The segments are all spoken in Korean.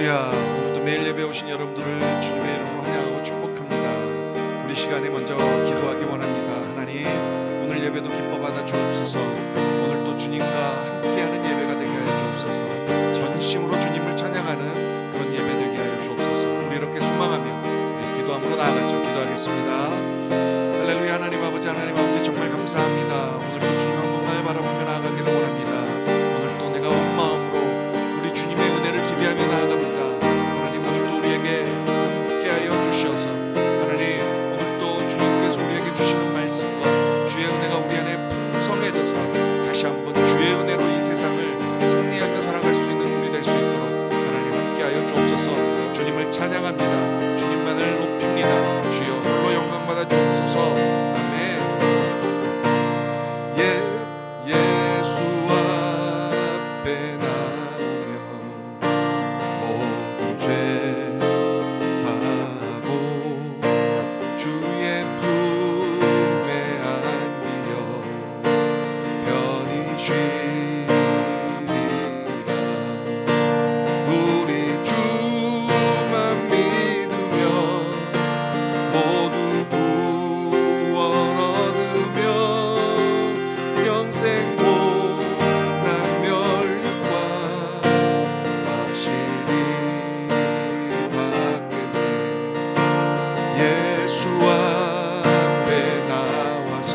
할렐루야. 오늘도 매일 예배 오신 여러분들을 주님의 이름으로 환영하고 축복합니다. 우리 시간에 먼저 기도하기 원합니다. 하나님, 오늘 예배도 기뻐 받아 주옵소서. 오늘 또 주님과 함께하는 예배가 되게 하여 주옵소서. 전심으로 주님을 찬양하는 그런 예배 되게 하여 주옵소서. 우리 이렇게 소망하며 우리 기도함으로 나아가죠. 기도하겠습니다. 할렐루야. 하나님 아버지, 하나님 아버지, 정말 감사합니다. 오늘도 주님 한 분만을 바라보며 나아가기를 원합니다. 오늘 또 내가 온 마음으로 우리 주님의 은혜를 기대하며 나아갑니다. 하나님, 오늘도 우리에게 함께하여 주셔서 하나님, 오늘도 주님께서 우리에게 주시는 말씀과 주의 은혜가 우리 안에 풍성해져서 다시 한번 주의 은혜로 이 세상을 승리하며 살아갈 수 있는 우리 될 수 있도록 하나님 함께하여 주옵소서. 주님을 찬양합니다. 주님만을 높입니다. 주여 홀로 영광 받아 주옵소서. 아멘. 예수 앞에 나오면 모든 죄 사고 주의 품에 안기어 편히 쉬리라. 우리 주만 믿으며 모두 구원 얻으며 영생 고난 멸류관 마시리 받겠네. 예수 앞에 나와서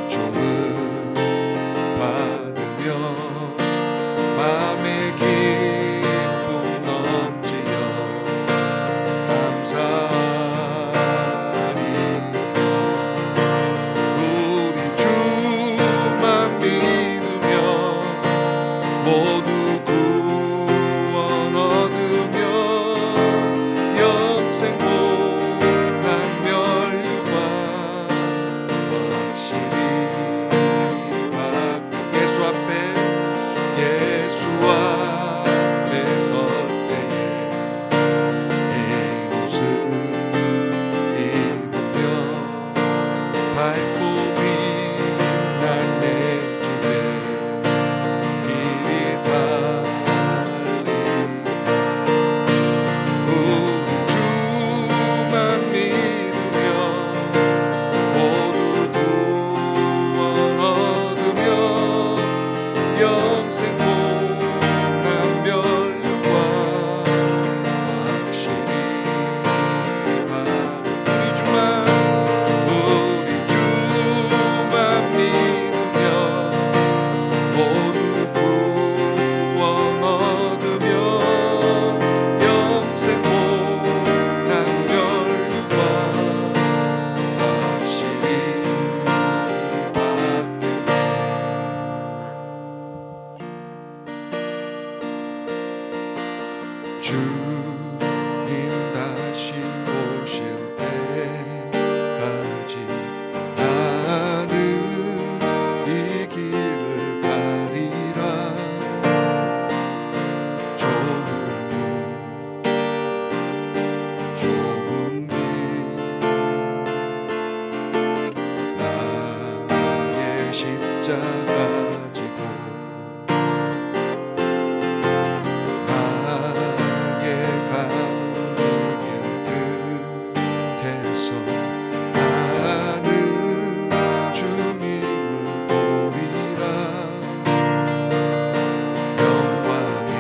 은총을 받으며 맘의 기쁨 넘치며 감사하리. 우리 주만 믿으며 모두 구원 얻으며 영생 고난 멸류관 확실히 받고 예수 앞에 설 때에 이 옷을 입으며 밝고 빛난 내 집에 길이 살리. 우리 주만 믿으며 모두 구원 얻으며 영생 고난 멸류관 확실히 받고 우리 주만 믿으며 모두 구원 얻으며 영생 고난 멸류관 확실히 받겠네. 주님 다시 오실 때까지 나는 이 길을 가리라. 좁은 길 나의 십자가 지고 나의 가는 길 끝에서 나는 주님을 보리라. 영광의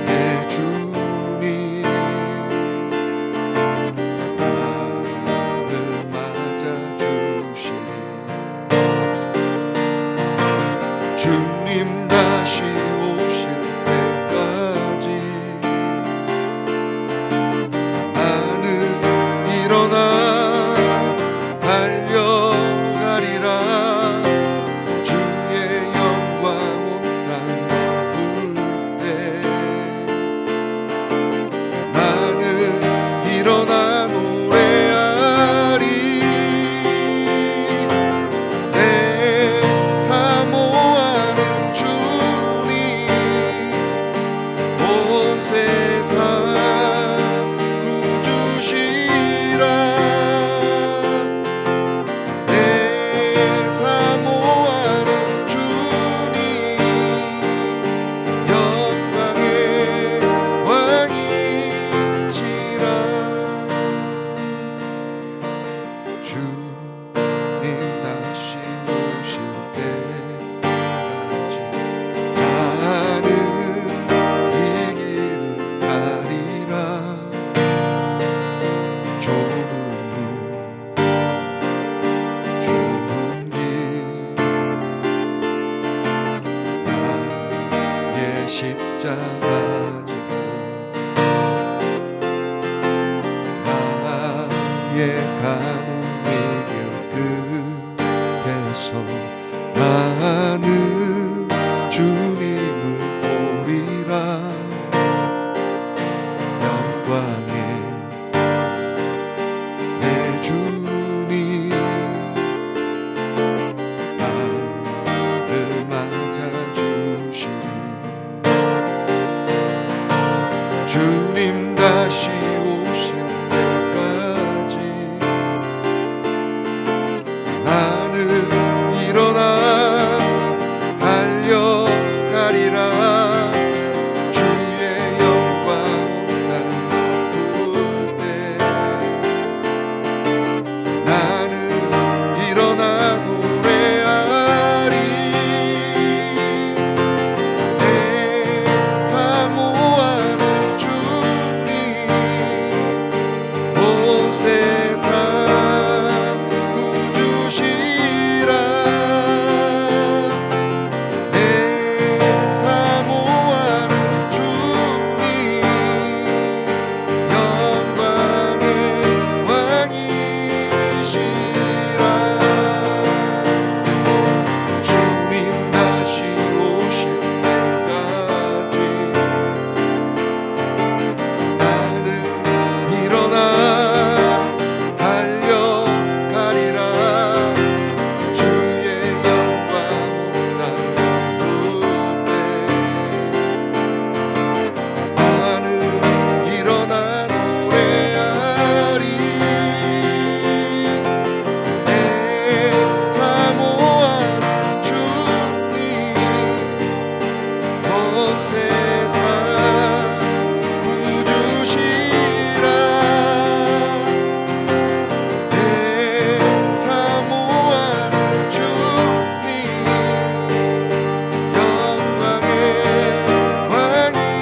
내 주님 나를 맞아주시리. 주님 다시 오실 때까지 나는 일어나 달려가리라. 주의 영광 온 땅 부을 때 나는 일어나 노래하리. 내 사모하는 주님 십자가 지고 나의 가는 길 끝에서 나는 주님을 보리라. 영광의 내 주님 나를 맞아주시니 주님 다시 오실 때까지 나는 일어나 달려가리라. 주의 영광 나를 볼 때 나는 일어나 노래하리. 내 사모하는 주님 온 세상 구주시라. 내 사모하는 주님 영광의 왕이시라. 주님 다시 오실 때까지 나는 일어나 달려가리라. 주의 영광 나를 볼 때 나는 일어나 노래하리. 내 사모하는 주님 온 세상 구주시라. 내 사모하는 주님 영광의 왕이시라.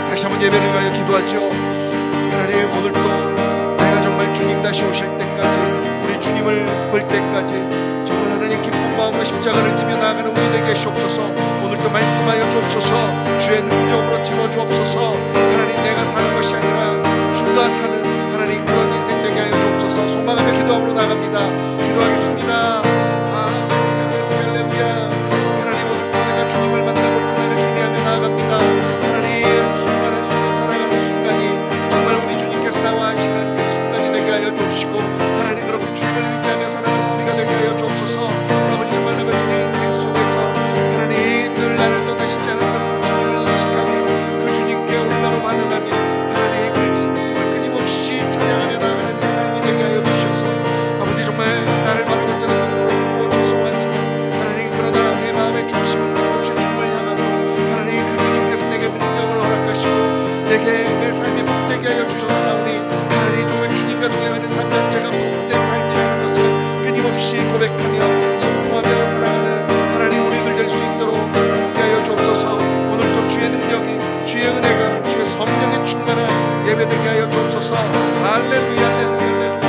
다시 한번 예배를 가여 기도하죠. 하나님, 오늘도 내가 정말 주님 다시 오실 때까지, 우리 주님을 볼 때까지 정말 하나님 기쁜 마음으로 십자가를 지며 나아가는 우리 되게 하시옵소서. 오늘도 말씀하여 주옵소서. 주의 능력으로 채워주옵소서. 하나님, 내가 사는 것이 아니라 주가 사는 하나님 그런 인생 되게 하여 주옵소서. 소망하며 기도함으로 나갑니다. 기도하겠습니다. 할렐루야. 하나님, 오늘도 내가 주님을 만나볼 그날을 기대하며 나아갑니다. 하나님, 한순간 한순간 살아가는 순간이 정말 우리 주님께서 나와 하시는 그 순간이 되게 하여 주옵시고, 하나님 그렇게 주님을 의지하며 살아가는 우리가 되게 하여 주옵소서. 아버지, 정말 내가 내 인생 속에서 하나님 늘 나를 떠나시지 않았던 그 주님을 의식하며 그 주님께 올바로 반응하며 하나님 그 정말 끊임없이 찬양하며 나아가는 이 삶이 되게 하여 주셔서, 아버지 정말 나를 바라볼 때는 부끄럽고 죄송하지만 하나님 그러나 내 마음의 중심은 끊임없이 주님을 향하고 하나님 그 주님께서 내게 능력을 허락하시고 내게 내 삶이 복되게 하여 주셨사오니 하나님 정말 주님과 동행하는 삶 자체가 복된 삶이라는 것을 끊임없이 고백하며 선포하며 살아가는 하나님 우리들 될 수 있도록 함께 하여 주옵소서. 오늘도 주의 능력이, 주의 은혜가, 주의 성령의 충만한 예배되게 하여 주옵소서. 할렐루야, 할렐루야,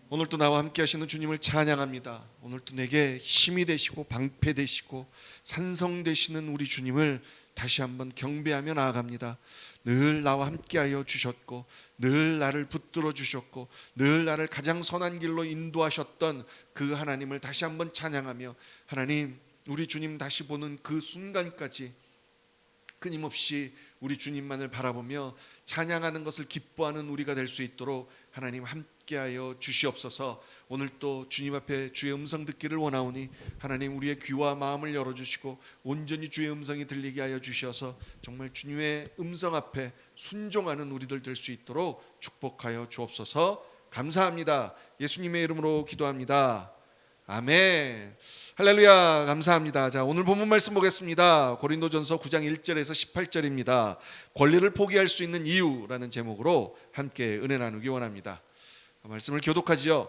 오늘도 나와 함께 하시는 주님을 찬양합니다. 오늘도 내게 힘이 되시고 방패 되시고 산성 되시는 우리 주님을 다시 한번 경배하며 나아갑니다. 늘 나와 함께하여 주셨고 늘 나를 붙들어 주셨고 늘 나를 가장 선한 길로 인도하셨던 그 하나님을 다시 한번 찬양하며, 하나님 우리 주님 다시 보는 그 순간까지 끊임없이 우리 주님만을 바라보며 찬양하는 것을 기뻐하는 우리가 될 수 있도록 하나님 함께하여 주시옵소서. 오늘 또 주님 앞에 주의 음성 듣기를 원하오니 하나님 우리의 귀와 마음을 열어주시고 온전히 주의 음성이 들리게 하여 주셔서 정말 주님의 음성 앞에 순종하는 우리들 될 수 있도록 축복하여 주옵소서. 감사합니다. 예수님의 이름으로 기도합니다. 아멘. 할렐루야. 감사합니다. 자, 오늘 본문 말씀 보겠습니다. 고린도전서 9장 1절에서 18절입니다. 권리를 포기할 수 있는 이유라는 제목으로 함께 은혜 나누기 원합니다. 말씀을 교독하지요.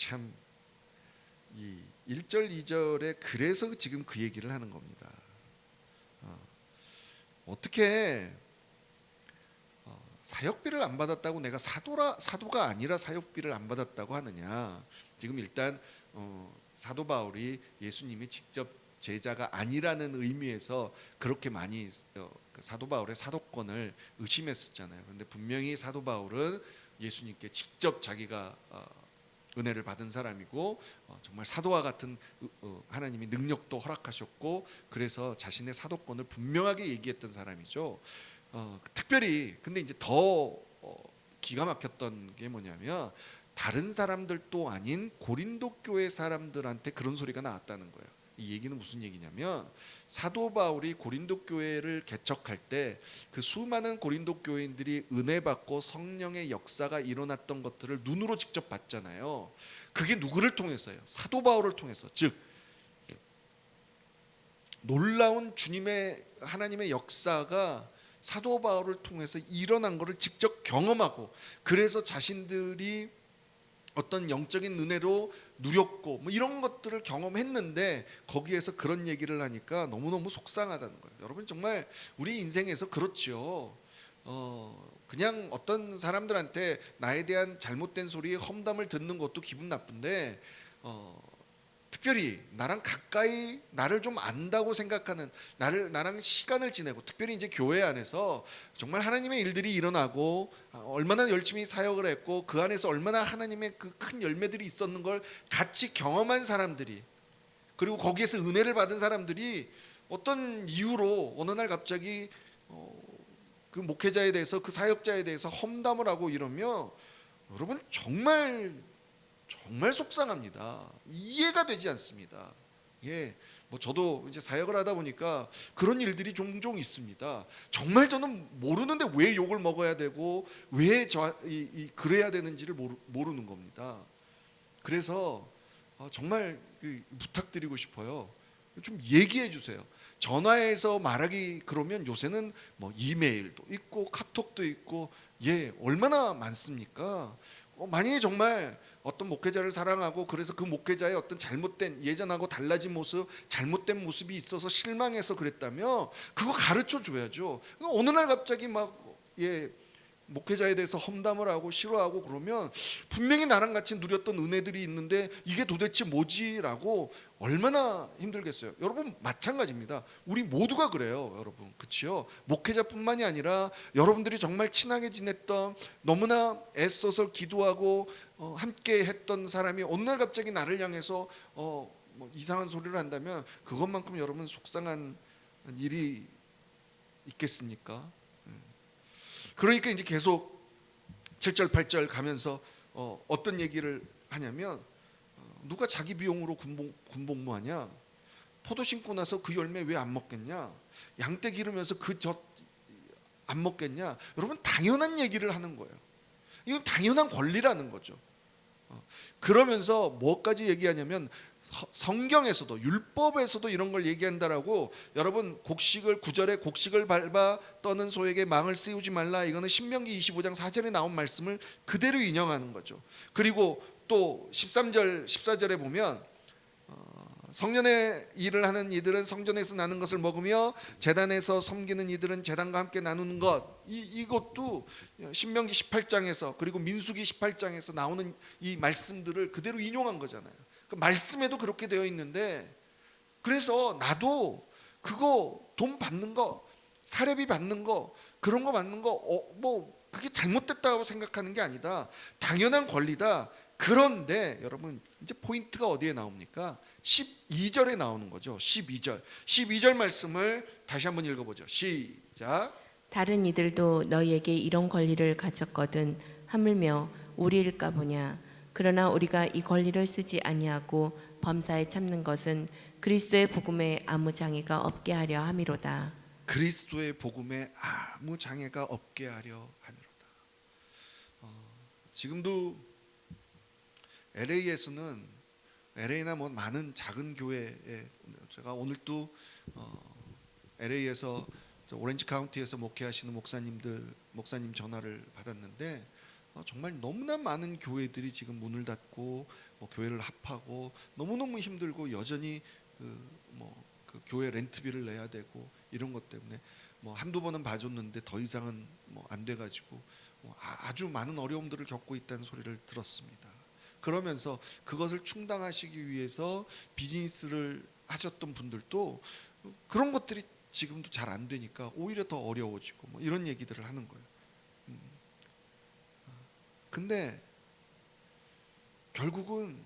참 이 1절 2절에 그래서 지금 그 얘기를 하는 겁니다. 어떻게 사역비를 안 받았다고 내가 사도가 아니라 사역비를 안 받았다고 하느냐. 지금 일단 사도 바울이 예수님이 직접 제자가 아니라는 의미에서 그렇게 많이 사도 바울의 사도권을 의심했었잖아요. 그런데 분명히 사도 바울은 예수님께 직접 자기가 은혜를 받은 사람이고 정말 사도와 같은 하나님이 능력도 허락하셨고 그래서 자신의 사도권을 분명하게 얘기했던 사람이죠. 특별히 근데 이제 더 기가 막혔던 게 뭐냐면 다른 사람들도 아닌 고린도 교회 사람들한테 그런 소리가 나왔다는 거예요. 이 얘기는 무슨 얘기냐면 사도 바울이 고린도 교회를 개척할 때 그 수많은 고린도 교인들이 은혜 받고 성령의 역사가 일어났던 것들을 눈으로 직접 봤잖아요. 그게 누구를 통해서요? 사도 바울을 통해서. 즉 놀라운 주님의 하나님의 역사가 사도 바울을 통해서 일어난 것을 직접 경험하고 그래서 자신들이 어떤 영적인 은혜로 누렸고 뭐 이런 것들을 경험했는데 거기에서 그런 얘기를 하니까 너무너무 속상하다는 거예요. 여러분 정말 우리 인생에서 그렇죠. 그냥 어떤 사람들한테 나에 대한 잘못된 소리에 험담을 듣는 것도 기분 나쁜데 특별히 나랑 가까이 나를 좀 안다고 생각하는 나랑 시간을 지내고 특별히 이제 교회 안에서 정말 하나님의 일들이 일어나고 얼마나 열심히 사역을 했고 그 안에서 얼마나 하나님의 그 큰 열매들이 있었는 걸 같이 경험한 사람들이 그리고 거기에서 은혜를 받은 사람들이 어떤 이유로 어느 날 갑자기 그 목회자에 대해서 그 사역자에 대해서 험담을 하고 이러면 여러분 정말 속상합니다. 이해가 되지 않습니다. 예, 뭐 저도 이제 사역을 하다 보니까 그런 일들이 종종 있습니다. 정말 저는 모르는데 왜 욕을 먹어야 되고 왜 그래야 되는지를 모르는 겁니다. 그래서 정말 부탁드리고 싶어요. 좀 얘기해 주세요. 전화해서 말하기 그러면 요새는 뭐 이메일도 있고 카톡도 있고 얼마나 많습니까? 만약에 정말 어떤 목회자를 사랑하고 그래서 그 목회자의 어떤 잘못된 예전하고 달라진 모습 잘못된 모습이 있어서 실망해서 그랬다면 그거 가르쳐 줘야죠. 어느 날 갑자기 목회자에 대해서 험담을 하고 싫어하고 그러면 분명히 나랑 같이 누렸던 은혜들이 있는데 이게 도대체 뭐지라고 얼마나 힘들겠어요. 여러분 마찬가지입니다. 우리 모두가 그래요, 여러분. 그렇죠? 목회자뿐만이 아니라 여러분들이 정말 친하게 지냈던 너무나 애써서 기도하고 함께 했던 사람이 어느 날 갑자기 나를 향해서 뭐 이상한 소리를 한다면 그것만큼 여러분 속상한 일이 있겠습니까? 그러니까 이제 계속 7절 8절 가면서 어떤 얘기를 하냐면 누가 자기 비용으로 군복무하냐? 포도 심고 나서 그 열매 왜 안 먹겠냐? 양떼 기르면서 그 젖 안 먹겠냐? 여러분 당연한 얘기를 하는 거예요. 이건 당연한 권리라는 거죠. 그러면서 뭐까지 얘기하냐면 성경에서도 율법에서도 이런 걸 얘기한다라고 여러분 9절에 곡식을 밟아 떠는 소에게 망을 씌우지 말라 이거는 신명기 25장 4절에 나온 말씀을 그대로 인용하는 거죠. 그리고 또 13절 14절에 보면 성전의 일을 하는 이들은 성전에서 나는 것을 먹으며 제단에서 섬기는 이들은 제단과 함께 나누는 것 이것도 신명기 18장에서 그리고 민수기 18장에서 나오는 이 말씀들을 그대로 인용한 거잖아요. 그 말씀에도 그렇게 되어 있는데 그래서 나도 그거 돈 받는 거 사례비 받는 거 그런 거 받는 거 뭐 그게 잘못됐다고 생각하는 게 아니다. 당연한 권리다. 그런데 여러분 이제 포인트가 어디에 나옵니까? 12절에 나오는 거죠. 12절 말씀을 다시 한번 읽어보죠. 시작. 다른 이들도 너희에게 이런 권리를 가졌거든 하물며 우리일까 보냐. 그러나 우리가 이 권리를 쓰지 아니하고 범사에 참는 것은 그리스도의 복음에 아무 장애가 없게 하려 함이로다. 그리스도의 복음에 아무 장애가 없게 하려 함이로다. 지금도 LA에서는 LA나 뭐 많은 작은 교회에 제가 오늘 또 LA에서 오렌지 카운티에서 목회하시는 목사님 전화를 받았는데 정말 너무나 많은 교회들이 지금 문을 닫고 뭐 교회를 합하고 너무너무 힘들고 여전히 그 교회 렌트비를 내야 되고 이런 것 때문에 뭐 한두 번은 봐줬는데 더 이상은 뭐 안 돼가지고 아주 많은 어려움들을 겪고 있다는 소리를 들었습니다. 그러면서 그것을 충당하시기 위해서 비즈니스를 하셨던 분들도 그런 것들이 지금도 잘 안 되니까 오히려 더 어려워지고 뭐 이런 얘기들을 하는 거예요. 근데 결국은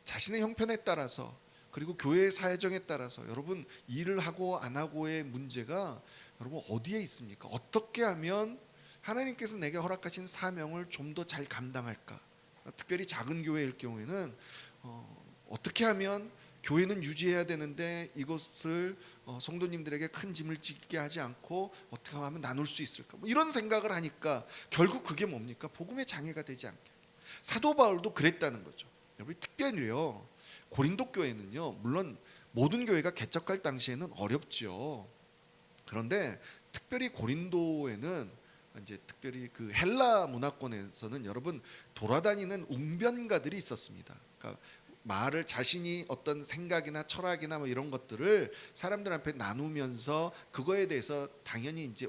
자신의 형편에 따라서 그리고 교회의 사정에 따라서 여러분 일을 하고 안 하고의 문제가 여러분 어디에 있습니까? 어떻게 하면 하나님께서 내게 허락하신 사명을 좀 더 잘 감당할까? 특별히 작은 교회일 경우에는 어떻게 하면 교회는 유지해야 되는데 이것을 성도님들에게 큰 짐을 지게 하지 않고 어떻게 하면 나눌 수 있을까? 뭐 이런 생각을 하니까 결국 그게 뭡니까? 복음의 장애가 되지 않게. 사도 바울도 그랬다는 거죠. 여러분 특별히요. 고린도 교회는요. 물론 모든 교회가 개척할 당시에는 어렵죠. 그런데 특별히 고린도에는 이제 특별히 그 헬라 문화권에서는 여러분 돌아다니는 웅변가들이 있었습니다. 그러니까 말을 자신이 어떤 생각이나 철학이나 뭐 이런 것들을 사람들 앞에 나누면서 그거에 대해서 당연히 이제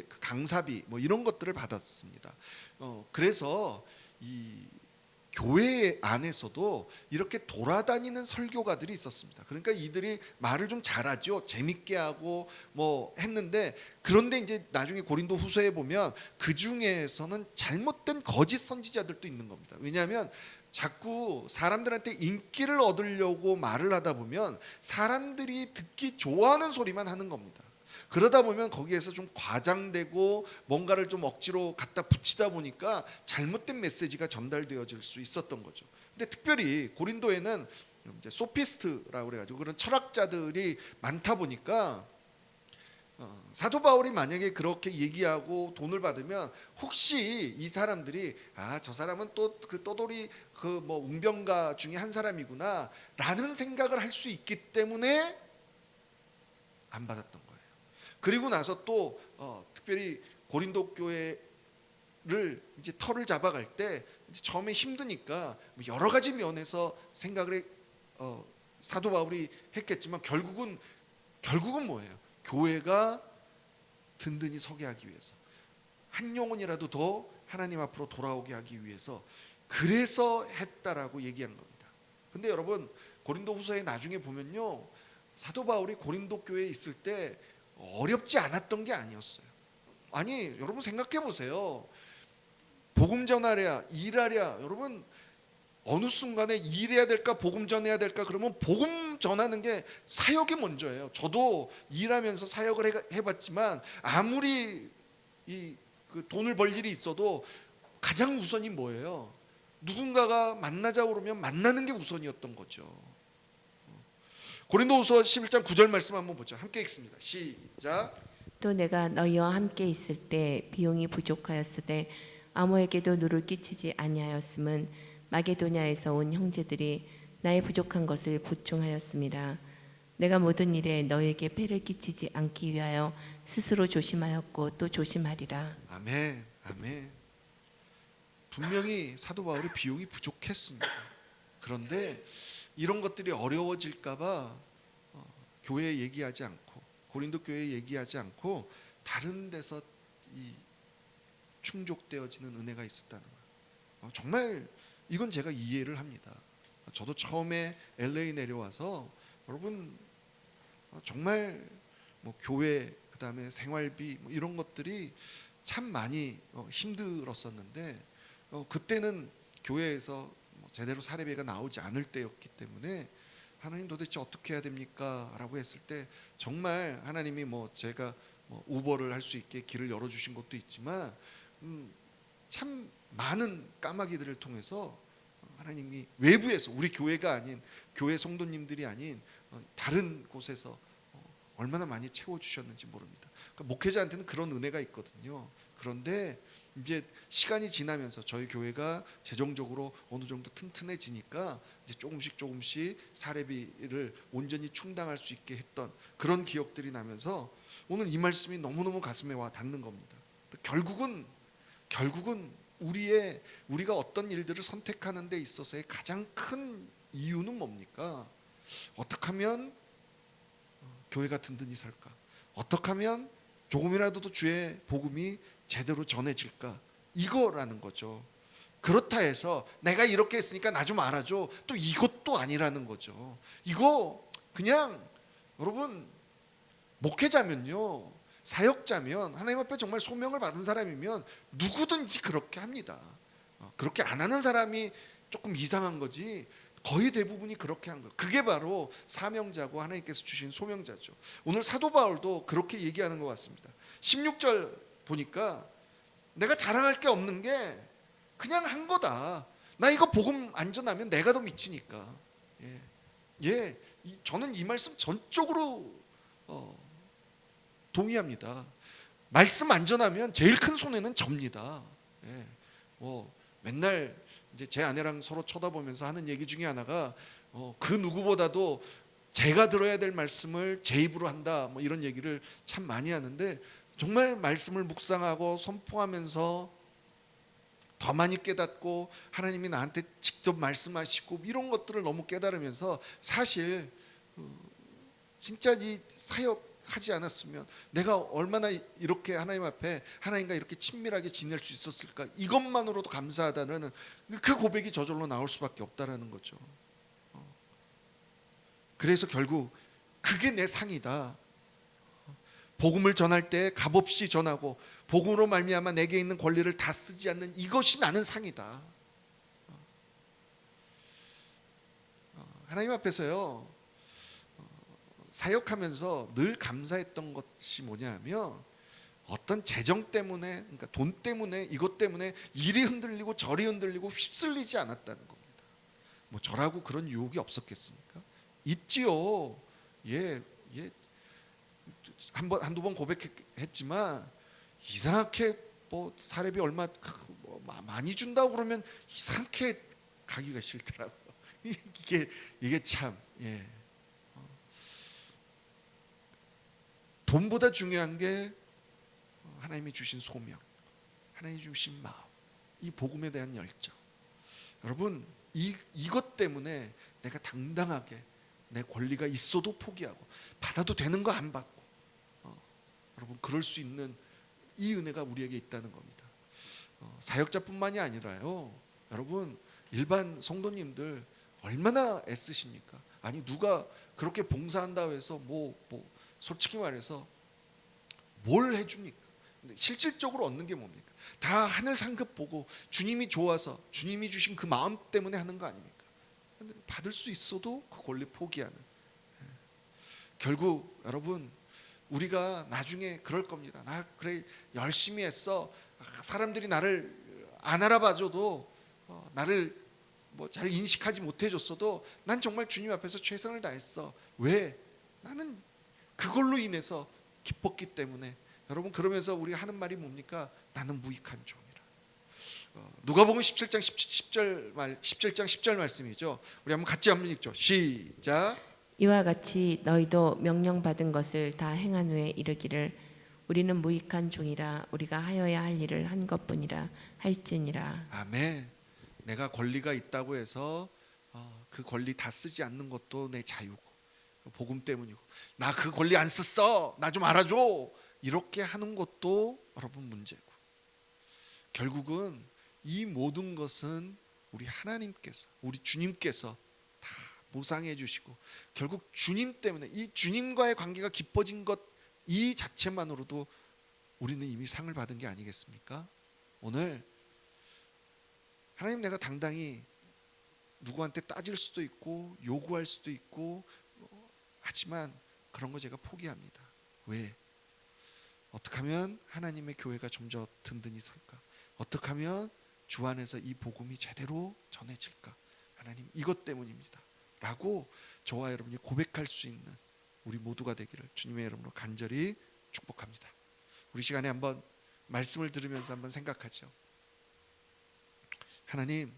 그 강사비 뭐 이런 것들을 받았습니다. 그래서 이 교회 안에서도 이렇게 돌아다니는 설교가들이 있었습니다. 그러니까 이들이 말을 좀 잘하죠. 재밌게 하고 뭐 했는데 그런데 이제 나중에 고린도 후서에 보면 그 중에서는 잘못된 거짓 선지자들도 있는 겁니다. 왜냐하면 자꾸 사람들한테 인기를 얻으려고 말을 하다 보면 사람들이 듣기 좋아하는 소리만 하는 겁니다. 그러다 보면 거기에서 좀 과장되고 뭔가를 좀 억지로 갖다 붙이다 보니까 잘못된 메시지가 전달되어질 수 있었던 거죠. 근데 특별히 고린도에는 이제 소피스트라고 그래가지고 그런 철학자들이 많다 보니까 사도 바울이 만약에 그렇게 얘기하고 돈을 받으면 혹시 이 사람들이 저 사람은 또 그 떠돌이 그 뭐 웅변가 중에 한 사람이구나라는 생각을 할 수 있기 때문에 안 받았던 거예요. 그리고 나서 또 특별히 고린도 교회를 이제 털을 잡아갈 때 이제 처음에 힘드니까 여러 가지 면에서 생각을 사도 바울이 했겠지만 결국은 뭐예요? 교회가 든든히 서게 하기 위해서 한 영혼이라도 더 하나님 앞으로 돌아오게 하기 위해서 그래서 했다라고 얘기한 겁니다. 근데 여러분 고린도 후서에 나중에 보면요 사도 바울이 고린도 교회에 있을 때 어렵지 않았던 게 아니었어요. 아니 여러분 생각해 보세요. 복음 전하랴 일하랴 여러분 어느 순간에 일해야 될까 복음 전해야 될까 그러면 복음 전하는 게 사역이 먼저예요. 저도 일하면서 사역을 해봤지만 아무리 그 돈을 벌 일이 있어도 가장 우선이 뭐예요? 누군가가 만나자 그러면 만나는 게 우선이었던 거죠. 고린도후서 11장 9절 말씀 한번 보죠. 함께 읽습니다. 시작. 또 내가 너희와 함께 있을 때 비용이 부족하였으되 아무에게도 누를 끼치지 아니하였음은 마게도냐에서 온 형제들이 나의 부족한 것을 보충하였습니다. 내가 모든 일에 너에게 폐를 끼치지 않기 위하여 스스로 조심하였고 또 조심하리라. 아멘. 아멘. 분명히 사도 바울이 비용이 부족했습니다. 그런데 이런 것들이 어려워질까봐 교회에 얘기하지 않고 고린도 교회에 얘기하지 않고 다른 데서 이 충족되어지는 은혜가 있었다는 거예요. 정말 이건 제가 이해를 합니다. 저도 처음에 LA 내려와서 여러분 정말 뭐 교회 그다음에 생활비 뭐 이런 것들이 참 많이 힘들었었는데 그때는 교회에서 제대로 사례비가 나오지 않을 때였기 때문에 하나님 도대체 어떻게 해야 됩니까? 라고 했을 때 정말 하나님이 뭐 제가 우버를 할 수 있게 길을 열어주신 것도 있지만 참 많은 까마귀들을 통해서 하나님이 외부에서 우리 교회가 아닌 교회 성도님들이 아닌 다른 곳에서 얼마나 많이 채워주셨는지 모릅니다. 그러니까 목회자한테는 그런 은혜가 있거든요. 그런데 이제 시간이 지나면서 저희 교회가 재정적으로 어느 정도 튼튼해지니까 이제 조금씩 사례비를 온전히 충당할 수 있게 했던 그런 기억들이 나면서 오늘 이 말씀이 너무너무 가슴에 와 닿는 겁니다. 결국은 우리가 어떤 일들을 선택하는 데 있어서의 가장 큰 이유는 뭡니까? 어떻게 하면 교회가 든든히 설까? 어떻게 하면 조금이라도 주의 복음이 제대로 전해질까? 이거라는 거죠. 그렇다 해서 내가 이렇게 했으니까 나 좀 알아줘, 또 이것도 아니라는 거죠. 이거 그냥 여러분, 목회자면요, 사역자면, 하나님 앞에 정말 소명을 받은 사람이면 누구든지 그렇게 합니다. 그렇게 안 하는 사람이 조금 이상한 거지, 거의 대부분이 그렇게 한 거예요. 그게 바로 사명자고 하나님께서 주신 소명자죠. 오늘 사도 바울도 그렇게 얘기하는 것 같습니다. 16절 보니까 내가 자랑할 게 없는 게 그냥 한 거다. 나 이거 복음 안 전하면 내가 더 미치니까. 저는 이 말씀 전적으로 동의합니다. 말씀 안 전하면 제일 큰 손해는 접니다. 맨날 이제 제 아내랑 서로 쳐다보면서 하는 얘기 중에 하나가 그 누구보다도 제가 들어야 될 말씀을 제 입으로 한다, 뭐 이런 얘기를 참 많이 하는데, 정말 말씀을 묵상하고 선포하면서 더 많이 깨닫고 하나님이 나한테 직접 말씀하시고 이런 것들을 너무 깨달으면서, 사실 진짜 이 사역하지 않았으면 내가 얼마나 이렇게 하나님 앞에 하나님과 이렇게 친밀하게 지낼 수 있었을까, 이것만으로도 감사하다는 그 고백이 저절로 나올 수밖에 없다라는 거죠. 그래서 결국 그게 내 상이다. 복음을 전할 때 값없이 전하고 복음으로 말미암아 내게 있는 권리를 다 쓰지 않는 이것이 나는 상이다. 하나님 앞에서요, 사역하면서 늘 감사했던 것이 뭐냐면, 어떤 재정 때문에, 그러니까 돈 때문에, 이것 때문에 이리 흔들리고 저리 흔들리고 휩쓸리지 않았다는 겁니다. 뭐 저라고 그런 유혹이 없었겠습니까? 있지요. 한두 번 고백했지만 이상하게 뭐 사례비 얼마 많이 준다고 그러면 이상하게 가기가 싫더라고요. 이게 참, 돈보다 중요한 게 하나님이 주신 소명, 하나님이 주신 마음, 이 복음에 대한 열정. 여러분, 이것 때문에 내가 당당하게 내 권리가 있어도 포기하고 받아도 되는 거 안 받고, 여러분, 그럴 수 있는 이 은혜가 우리에게 있다는 겁니다. 사역자뿐만이 아니라요, 여러분, 일반 성도님들 얼마나 애쓰십니까? 아니, 누가 그렇게 봉사한다고 해서 솔직히 말해서 뭘 해줍니까? 근데 실질적으로 얻는 게 뭡니까? 다 하늘 상급 보고 주님이 좋아서 주님이 주신 그 마음 때문에 하는 거 아닙니까? 근데 받을 수 있어도 그 권리 포기하는. 결국 여러분, 우리가 나중에 그럴 겁니다. 나 그래 열심히 했어. 사람들이 나를 안 알아봐줘도, 나를 뭐 잘 인식하지 못해줬어도 난 정말 주님 앞에서 최선을 다했어. 왜? 나는 그걸로 인해서 기뻤기 때문에. 여러분, 그러면서 우리가 하는 말이 뭡니까? 나는 무익한 종이라. 누가복음 17장 10절 말씀이죠. 우리 한번 읽죠. 시작. 이와 같이 너희도 명령받은 것을 다 행한 후에 이르기를 우리는 무익한 종이라 우리가 하여야 할 일을 한 것뿐이라 할지니라. 아멘. 내가 권리가 있다고 해서 그 권리 다 쓰지 않는 것도 내 자유고 복음 때문이고, 나 그 권리 안 썼어, 나 좀 알아줘, 이렇게 하는 것도 여러분 문제고, 결국은 이 모든 것은 우리 하나님께서, 우리 주님께서 다 보상해 주시고, 결국 주님 때문에, 이 주님과의 관계가 깊어진 것 이 자체만으로도 우리는 이미 상을 받은 게 아니겠습니까? 오늘 하나님, 내가 당당히 누구한테 따질 수도 있고 요구할 수도 있고 하지만 그런 거 제가 포기합니다. 왜? 어떻게 하면 하나님의 교회가 좀 더 든든히 설까? 어떻게 하면 주 안에서 이 복음이 제대로 전해질까? 하나님, 이것 때문입니다 라고 저와 여러분이 고백할 수 있는 우리 모두가 되기를 주님의 이름으로 간절히 축복합니다. 우리 시간에 한번 말씀을 들으면서 한번 생각하죠. 하나님,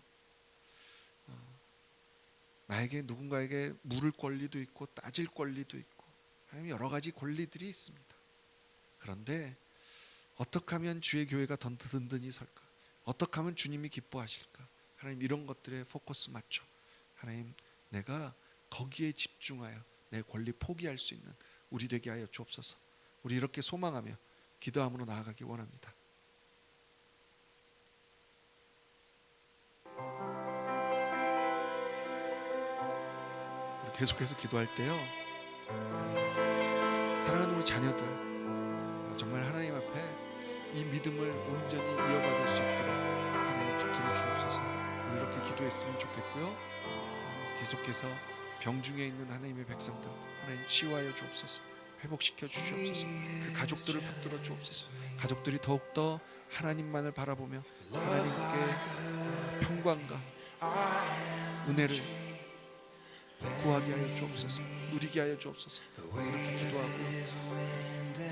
나에게 누군가에게 물을 권리도 있고 따질 권리도 있고, 하나님, 여러 가지 권리들이 있습니다. 그런데 어떻게 하면 주의 교회가 더 든든히 설까? 어떻게 하면 주님이 기뻐하실까? 하나님 이런 것들에 포커스 맞춰. 하나님 내가 거기에 집중하여 내 권리 포기할 수 있는 우리 되게 하여 주옵소서. 우리 이렇게 소망하며 기도함으로 나아가기 원합니다. 우리 계속해서 기도할 때요, 사랑하는 우리 자녀들 정말 하나님 앞에 이 믿음을 온전히 이어받을 수 있도록 하나님 붙들어 주옵소서. 우리 이렇게 기도했으면 좋겠고요. 계속해서 병중에 있는 하나님의 백성들 하나님 치유하여 주옵소서. 회복시켜 주시옵소서. 그 가족들을 붙들어 주옵소서. 가족들이 더욱더 하나님만을 바라보며 하나님께 평강과 은혜를 구하게 하여 주옵소서. 누리게 하여 주옵소서. 이렇게 기도하고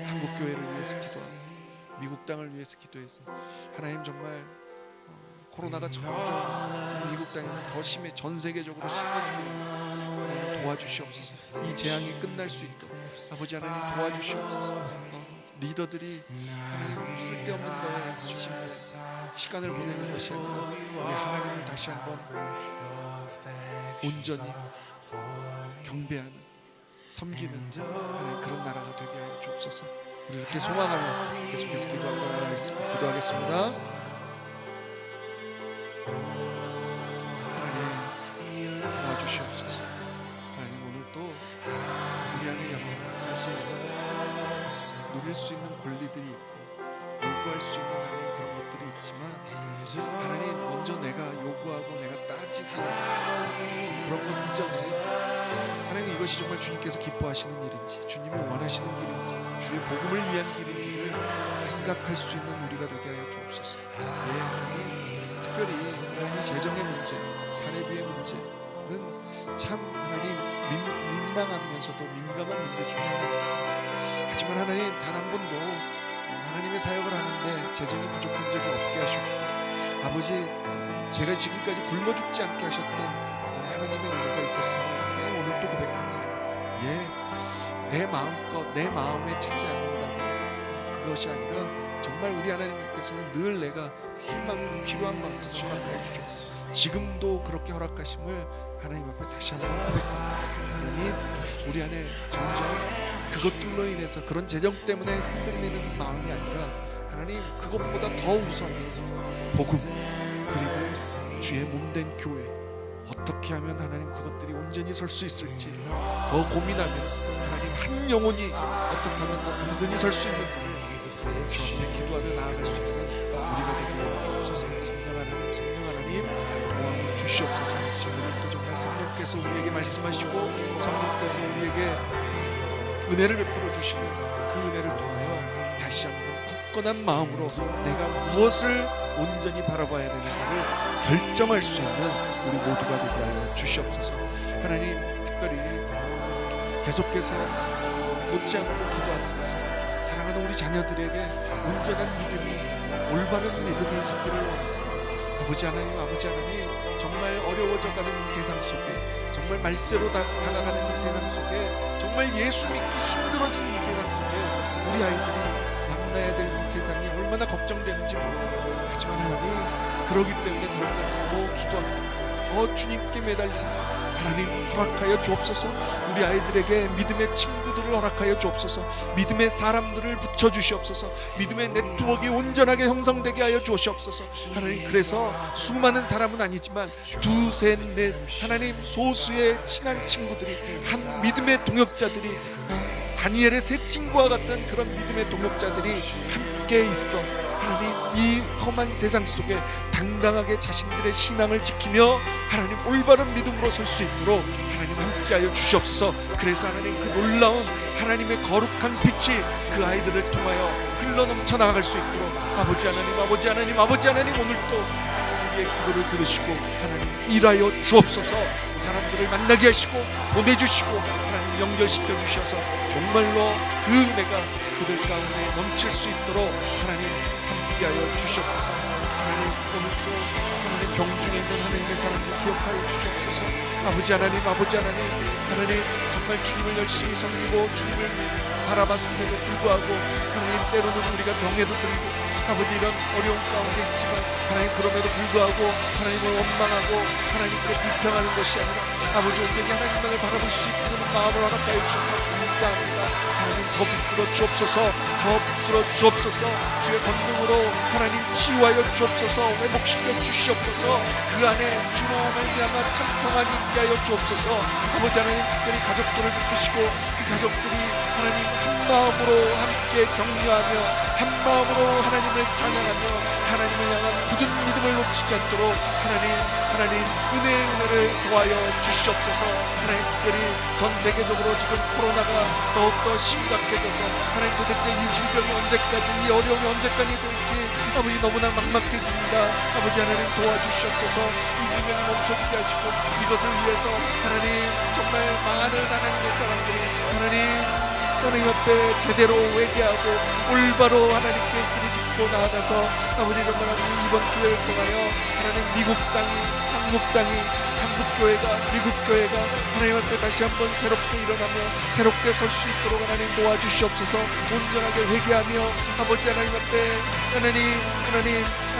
한국교회를 위해서 기도하고 미국 땅을 위해서 기도해서 하나님 정말 코로나가 점점 미국 땅에는 더 심해, 전 세계적으로 심해지고 도와주시옵소서. 이 재앙이 끝날 수 있도록 아버지 하나님 도와주시옵소서. 리더들이 하나님 쓸데없는 거에 관심을 시간을 보내는 것이 아니라 우리 하나님을 다시 한번 온전히 경배하는, 섬기는 하나님 그런 나라가 되게 하여 주옵소서. 우리 이렇게 소망하며 계속해서 기도하겠습니다. 하나님 도와주시옵소서. 하나님 오늘 또 우리 안에 여러 가지 누릴 수 있는 권리들이 있고 요구할 수 있는 하나님 그런 것들이 있지만 하나님 먼저 내가 요구하고 내가 따지고 그런 것 이전에 하나님 이것이 정말 주님께서 기뻐하시는 일인지, 주님이 원하시는 길인지, 주의 복음을 위한 길인지를 생각할 수 있는 우리가 되게 하여 주옵소서. 하나님 특별히 이 재정의 문제, 사례비의 문제는 참 하나님 민망하면서도 민감한 문제 중에 하나입니다. 하지만 하나님 단 한 번도 하나님의 사역을 하는데 재정이 부족한 적이 없게 하셨고 아버지 제가 지금까지 굶어 죽지 않게 하셨던 하나님의 은혜가 있었으니 오늘 또 고백합니다. 내 마음껏 내 마음에 차지 않는다고 그것이 아니라 정말 우리 하나님께서는 늘 내가 쓸 만큼 필요한 만큼 허락해 주셨고 지금도 그렇게 허락하심을 하나님 앞에 다시 한번 고백합니다. 하나님 우리 안에 점점 그것들로 인해서 그런 재정 때문에 흔들리는 마음이 아니라 하나님 그것보다 더 우선히 복음 그리고 주의 몸된 교회 어떻게 하면 하나님 그것들이 온전히 설 수 있을지 더 고민하며 하나님 한 영혼이 어떻게 하면 더 든든히 설 수 있는지 주 앞에 기도하며 나아갈 수 있는 우리가 되게 하여 주옵소서. 성령 하나님 도와주옵소서. 주시옵소서. 오늘도 정말 성령께서 우리에게 말씀하시고 성령께서 우리에게 은혜를 베풀어 주시는 그 은혜를 통하여 다시 한번 굳건한 마음으로 내가 무엇을 온전히 바라봐야 되는지를 결정할 수 있는 우리 모두가 되게 하여 주시옵소서. 하나님 특별히 계속해서 놓지 않고 기도하시옵소서. 사랑하는 우리 자녀들에게 온전한 믿음이 올바른 믿음이 있기를 원합니다. 아버지 하나님 정말 어려워져가는 이 세상 속에 정말 말세로 다가가는 이 세상 속에 정말 예수 믿기 힘들어진 이 세상 속에 우리 아이들이 만나야 될 이 세상이 얼마나 걱정되는지 모릅니다. 하지만 하나님 그러기 때문에 더 기도합니다. 더 주님께 매달리고 하나님 허락하여 주옵소서. 우리 아이들에게 믿음의 친구들을 허락하여 주옵소서. 믿음의 사람들을 붙여주시옵소서. 믿음의 네트워크가 온전하게 형성되게 하여 주시옵소서. 하나님 그래서 수많은 사람은 아니지만 두셋 넷 하나님 소수의 친한 친구들이 한 믿음의 동역자들이 다니엘의 세 친구와 같은 그런 믿음의 동역자들이 함께 있어 하나님 이 험한 세상 속에 당당하게 자신들의 신앙을 지키며 하나님 올바른 믿음으로 설 수 있도록 하나님 함께하여 주시옵소서. 그래서 하나님 그 놀라운 하나님의 거룩한 빛이 그 아이들을 통하여 흘러넘쳐 나갈 수 있도록 아버지 하나님 오늘도 우리의 기도를 들으시고 하나님 일하여 주옵소서. 사람들을 만나게 하시고 보내주시고 하나님 연결시켜 주셔서 정말로 그 은혜가 그들 가운데 넘칠 수 있도록 하나님 함께하여 주시옵소서. 하나님 오늘도 하나님 병중에 있는 하나님의 사랑을 기억하여 주시옵소서. 아버지 하나님 정말 주님을 열심히 섬기고 주님을 바라봤음에도 불구하고 하나님 때로는 우리가 병에도 들고 아버지 이런 어려운 가운데 있지만 하나님 그럼에도 불구하고 하나님을 원망하고 하나님께 불평하는 것이 아니라 아버지 온전히 하나님만을 바라볼 수 있는 마음을 허락하여 주셔서 감사합니다. 하나님 더 붙들어 주옵소서, 더 붙들어 주옵소서. 주의 권능으로 하나님 치유하여 주옵소서, 회복시켜 주시옵소서. 그 안에 주로 말미암아 찬송하게 있게 하여 주옵소서. 아버지 하나님 특별히 가족들을 붙드시고 그 가족들이 하나님 한 마음으로 함께 격려하며 한 마음으로 하나님을 찬양하며 하나님을 향한 굳은 믿음을 놓치지 않도록 하나님 은혜를 더하여 주시옵소서. 하나님 특별히 전 세계적으로 지금 코로나가 더욱더 심각해져서 하나님 도대체 이 질병이 언제까지, 이 어려움이 언제까지 될지 아버지 너무나 막막해집니다. 아버지 하나님 도와주시옵소서. 이 질병이 멈춰지게 하시고 이것을 위해서 하나님 정말 많은 하나님의 사람들이 하나님 앞에 제대로 회개하고 올바로 하나님께 부르짖고 나아가서 아버지 정말 이번 기회를 통하여 하나님 미국 땅이, 한국 땅이, 한국 교회가, 미국 교회가 하나님 앞에 다시 한번 새롭게 일어나며 새롭게 설 수 있도록 하나님 도와주시옵소서. 온전하게 회개하며 아버지 하나님 앞에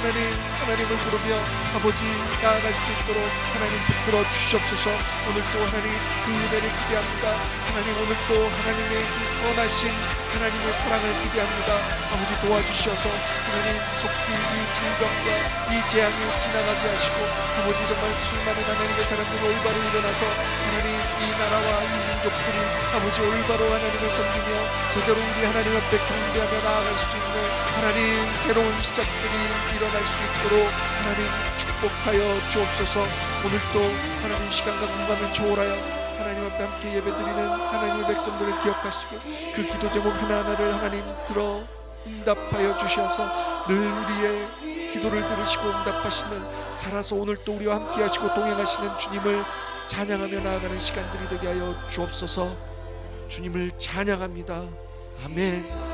하나님을 부르며 아버지 나아갈 수 있도록 하나님 붙들어 주시옵소서. 오늘도 하나님 그 은혜를 기대합니다. 하나님 오늘도 하나님의 이 선하신 하나님의 사랑을 기대합니다. 아버지 도와주셔서 하나님 속히 이 질병과 이 재앙을 지나가게 하시고 아버지 정말 수많은 하나님의 사람들이 올바로 일어나서 하나님 이 나라와 이 민족들이 아버지 올바로 하나님을 섬기며 제대로 우리 하나님 앞에 경배하며 나아갈 수 있는 하나님 새로운 시작들이 일어날 수 있도록 하나님 축복하여 주옵소서. 오늘도 하나님 시간과 공간을 초월하여 하나님 앞에 함께 예배드리는 하나님의 백성들을 기억하시고 그 기도 제목 하나하나를 하나님 들어 응답하여 주셔서 늘 우리의 기도를 들으시고 응답하시는, 살아서 오늘도 우리와 함께 하시고 동행하시는 주님을 찬양하며 나아가는 시간들이 되게 하여 주옵소서. 주님을 찬양합니다. 아멘.